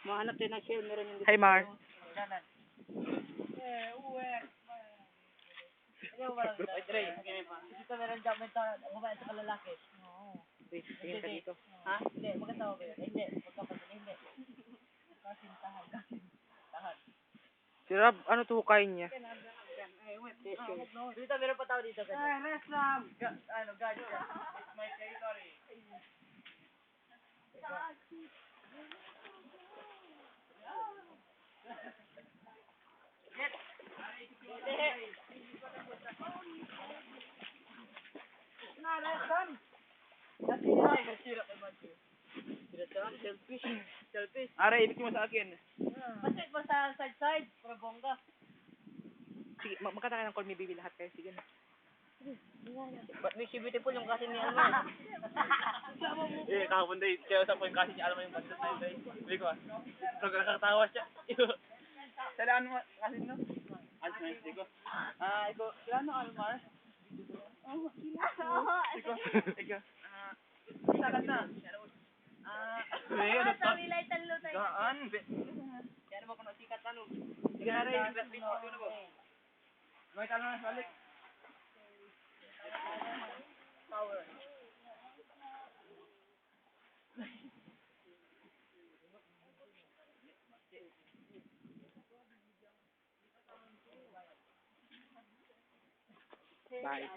Mahanap din ng share, meron yung... Hi, Mar. Dito meron dyan, may babae sa kalalaki. Tingin ka dito. Ha? Hindi, magkatawa ba yun? Hindi, magkapatid, hindi. Kasintahan. Si Rob, ano tuhukay niya? Dito, meron pa tao dito. Rest lang! Guard ka. It's my territory. Selfish. Ara, ibig mo sa akin. Basit mo sa side, para bongga. Sige, magkata ka ng call me baby lahat kayo. Sige na. Ba't may si beautiful yung kasi ni Alma? Kahapon day, kaya usap ko yung kasi niya, alam mo yung bandas na yun day. Sabi ko nakakatawa siya. Salaan mo, kasi no? Alis na yun, ko. Ikaw, kailan no, Almar? Ikaw. Sakat na. Gaan. Kaya naman kung sikat ano. Sige na rin. May talo na balik. Power. Bye.